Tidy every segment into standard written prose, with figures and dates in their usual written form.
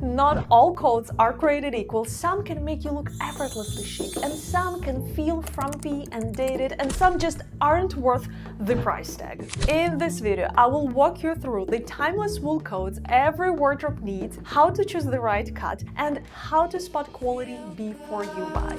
Not all coats are created equal. Some can make you look effortlessly chic, and some can feel frumpy and dated, and some just aren't worth the price tag. In this video, I will walk you through the timeless wool coats every wardrobe needs, how to choose the right cut, and how to spot quality before you buy.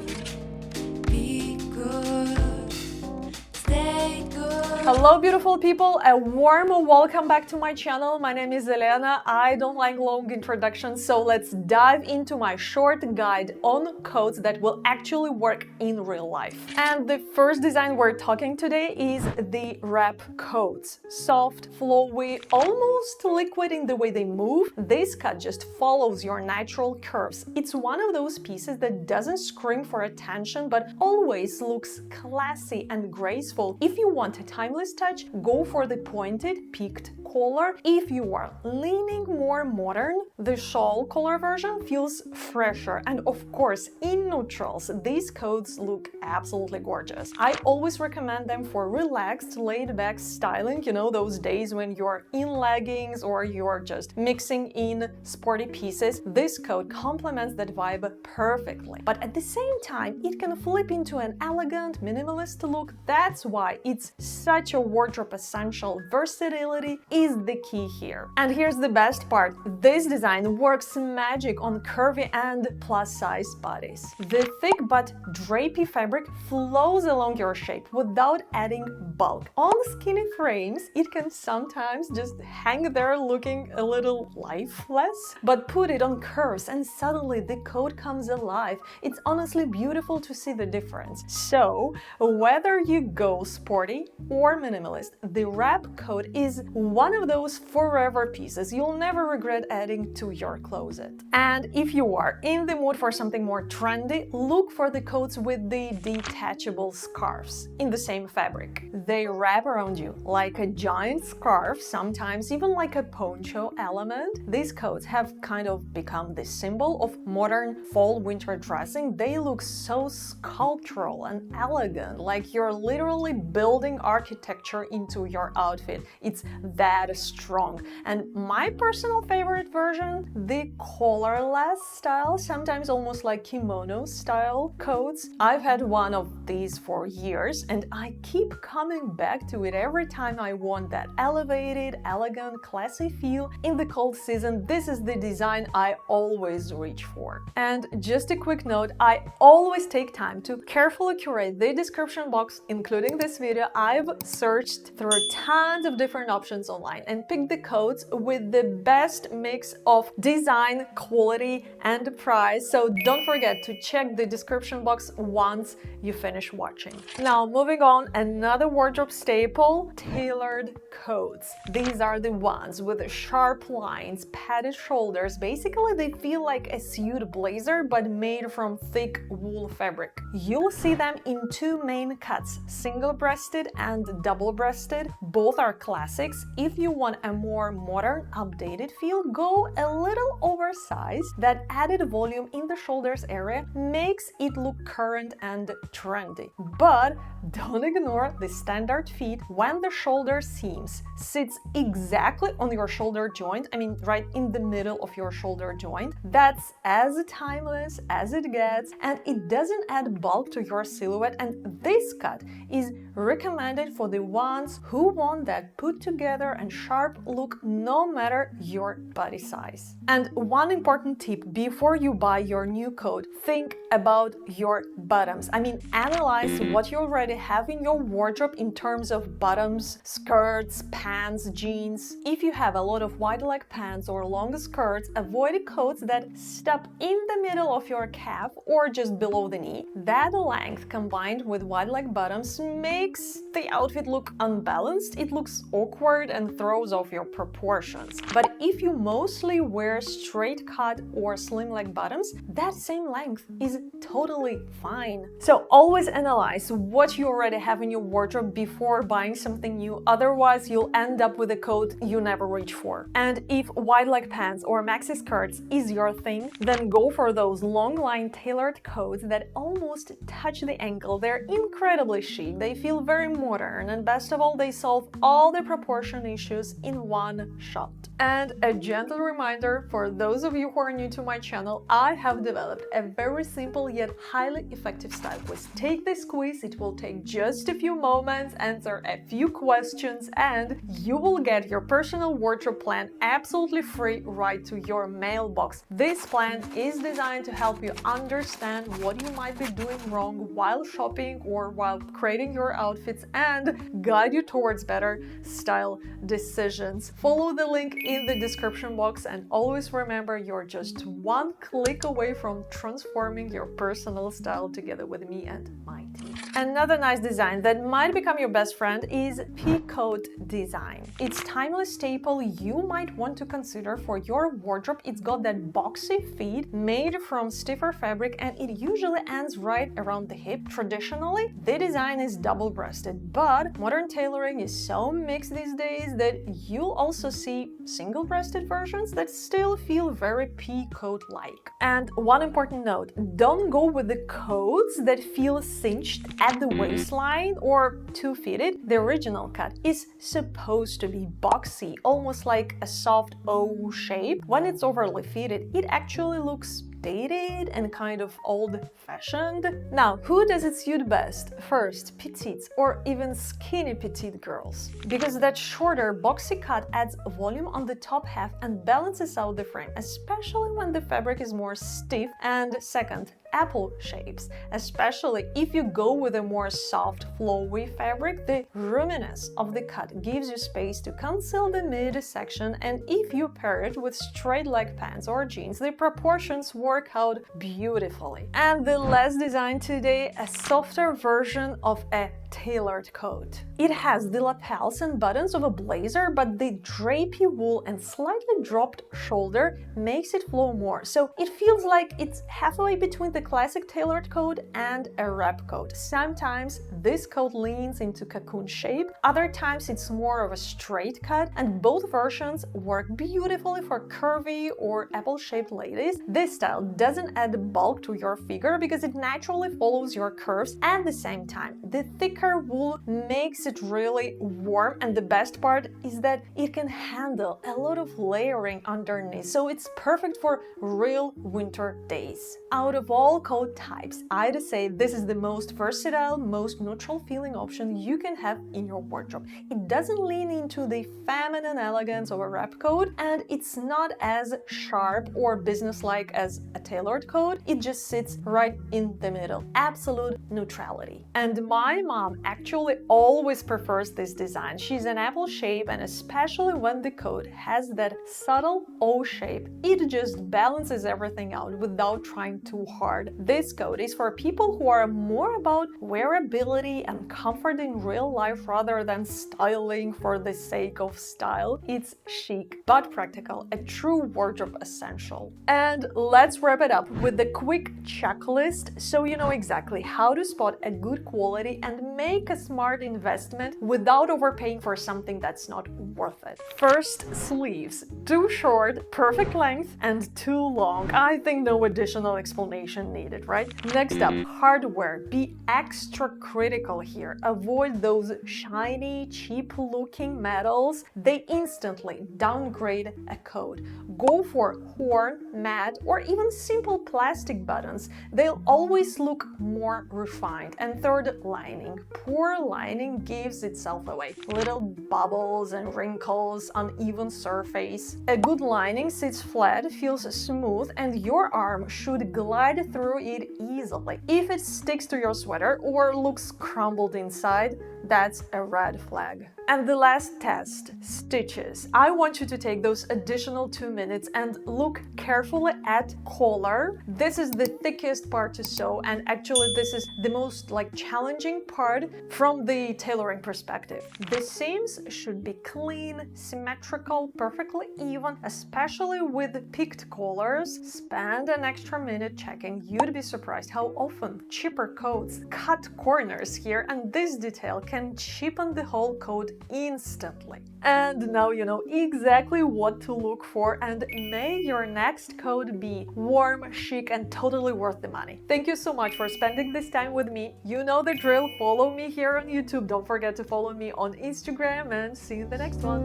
Be good, stay good. Hello beautiful people, a warm welcome back to my channel. My name is Elena. I don't like long introductions, so let's dive into my short guide on coats that will actually work in real life. And the first design we're talking today is the wrap coats. Soft, flowy, almost liquid in the way they move. This cut just follows your natural curves. It's one of those pieces that doesn't scream for attention but always looks classy and graceful. If you want a timeless touch, go for the pointed, peaked collar. If you are leaning more modern, the shawl collar version feels fresher. And of course, in neutrals, these coats look absolutely gorgeous. I always recommend them for relaxed, laid-back styling, you know, those days when you're in leggings or you're just mixing in sporty pieces. This coat complements that vibe perfectly. But at the same time, it can flip into an elegant, minimalist look. That's why it's such a wardrobe essential. Versatility is the key here. And here's the best part. This design works magic on curvy and plus-size bodies. The thick but drapey fabric flows along your shape without adding bulk. On skinny frames, it can sometimes just hang there looking a little lifeless, but put it on curves and suddenly the coat comes alive. It's honestly beautiful to see the difference. So, whether you go sporty or minimalist, the wrap coat is one of those forever pieces you'll never regret adding to your closet. And if you are in the mood for something more trendy, look for the coats with the detachable scarves in the same fabric. They wrap around you like a giant scarf, sometimes even like a poncho element. These coats have kind of become the symbol of modern fall-winter dressing. They look so sculptural and elegant, like you're literally building architecture into your outfit. It's that strong. And my personal favorite version, the collarless style, sometimes almost like kimono style coats. I've had one of these for years and I keep coming back to it every time I want that elevated, elegant, classy feel. In the cold season, this is the design I always reach for. And just a quick note, I always take time to carefully curate the description box, including this video. I've searched through tons of different options online and picked the coats with the best mix of design, quality, and price. So don't forget to check the description box once you finish watching. Now, moving on, another wardrobe staple, tailored coats. These are the ones with sharp lines, padded shoulders. Basically, they feel like a suit blazer, but made from thick wool fabric. You'll see them in two main cuts, single-breasted and double-breasted. Both are classics. If you want a more modern, updated feel, go a little oversized. That added volume in the shoulders area makes it look current and trendy. But don't ignore the standard fit when the shoulder seams sits exactly on your shoulder joint, I mean right in the middle of your shoulder joint. That's as timeless as it gets, and it doesn't add bulk to your silhouette. And this cut is recommended for the ones who want that put together and sharp look no matter your body size. And one important tip before you buy your new coat, think about your bottoms. I mean, analyze what you already have in your wardrobe in terms of bottoms, skirts, pants, jeans. If you have a lot of wide leg pants or long skirts, avoid coats that stop in the middle of your calf or just below the knee. That length combined with wide leg bottoms makes the outfit look unbalanced. It looks awkward and throws off your proportions. But if you mostly wear straight cut or slim leg bottoms, that same length is totally fine. So always analyze what you already have in your wardrobe before buying something new. Otherwise, you'll end up with a coat you never reach for. And if wide leg pants or maxi skirts is your thing, then go for those long line tailored coats that almost touch the ankle. They're incredibly chic. They feel very modern, and best of all, they solve all the proportion issues issues in one shot. And a gentle reminder for those of you who are new to my channel, I have developed a very simple yet highly effective style quiz. Take this quiz, it will take just a few moments, answer a few questions, and you will get your personal wardrobe plan absolutely free right to your mailbox. This plan is designed to help you understand what you might be doing wrong while shopping or while creating your outfits and guide you towards better style decisions. Follow the link in the description box and always remember you're just one click away from transforming your personal style together with me and my team. Another nice design that might become your best friend is Peacoat design. It's timeless staple you might want to consider for your wardrobe. It's got that boxy fit made from stiffer fabric and it usually ends right around the hip. Traditionally, the design is double-breasted, but modern tailoring is so mixed these days that you'll also see single-breasted versions that still feel very Peacoat-like. And one important note, don't go with the coats that feel cinched at the waistline or too fitted. The original cut is supposed to be boxy, almost like a soft O shape. When it's overly fitted, it actually looks dated and kind of old-fashioned. Now, who does it suit best? First, petites or even skinny petite girls, because that shorter boxy cut adds volume on the top half and balances out the frame, especially when the fabric is more stiff. And second, apple shapes, especially if you go with a more soft, flowy fabric. The roominess of the cut gives you space to conceal the midsection, and if you pair it with straight leg pants or jeans, the proportions work out beautifully. And the last design today, a softer version of a tailored coat. It has the lapels and buttons of a blazer, but the drapey wool and slightly dropped shoulder makes it flow more. So it feels like it's halfway between the classic tailored coat and a wrap coat. Sometimes this coat leans into cocoon shape, other times it's more of a straight cut, and both versions work beautifully for curvy or apple-shaped ladies. This style doesn't add bulk to your figure because it naturally follows your curves. At the same time, the thicker wool makes it really warm, and the best part is that it can handle a lot of layering underneath, so it's perfect for real winter days. Out of all coat types, I'd say this is the most versatile, most neutral feeling option you can have in your wardrobe. It doesn't lean into the feminine elegance of a wrap coat, and it's not as sharp or businesslike as a tailored coat. It just sits right in the middle. Absolute neutrality. And my mom actually always prefers this design. She's an apple shape, and especially when the coat has that subtle O shape, it just balances everything out without trying too hard. This coat is for people who are more about wearability and comfort in real life rather than styling for the sake of style. It's chic but practical, a true wardrobe essential. And let's wrap it up with a quick checklist so you know exactly how to spot a good quality and make a smart investment without overpaying for something that's not worth it. First, sleeves. Too short, perfect length, and too long. I think no additional explanation needed, right? Next up, hardware. Be extra critical here. Avoid those shiny, cheap-looking metals. They instantly downgrade a coat. Go for horn, matte, or even simple plastic buttons. They'll always look more refined. And third, lining. Poor lining gives itself away. Little bubbles and wrinkles, uneven surface. A good lining sits flat, feels smooth, and your arm should glide through it easily. If it sticks to your sweater or looks crumbled inside, that's a red flag. And the last test, stitches. I want you to take those additional 2 minutes and look carefully at collar. This is the thickest part to sew, and actually this is the most challenging part from the tailoring perspective. The seams should be clean, symmetrical, perfectly even, especially with picked collars. Spend an extra minute checking. You'd be surprised how often cheaper coats cut corners here, and this detail can can cheapen the whole coat instantly. And now you know exactly what to look for, and may your next coat be warm, chic, and totally worth the money. Thank you so much for spending this time with me. You know the drill. Follow me here on YouTube. Don't forget to follow me on Instagram, and see you in the next one.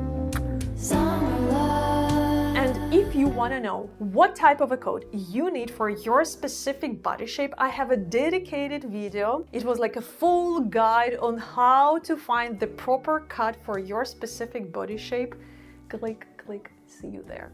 Summer love. And if you want to know what type of a coat you need for your specific body shape, I have a dedicated video. It was like a full guide on how to find the proper cut for your specific body shape. Click, see you there.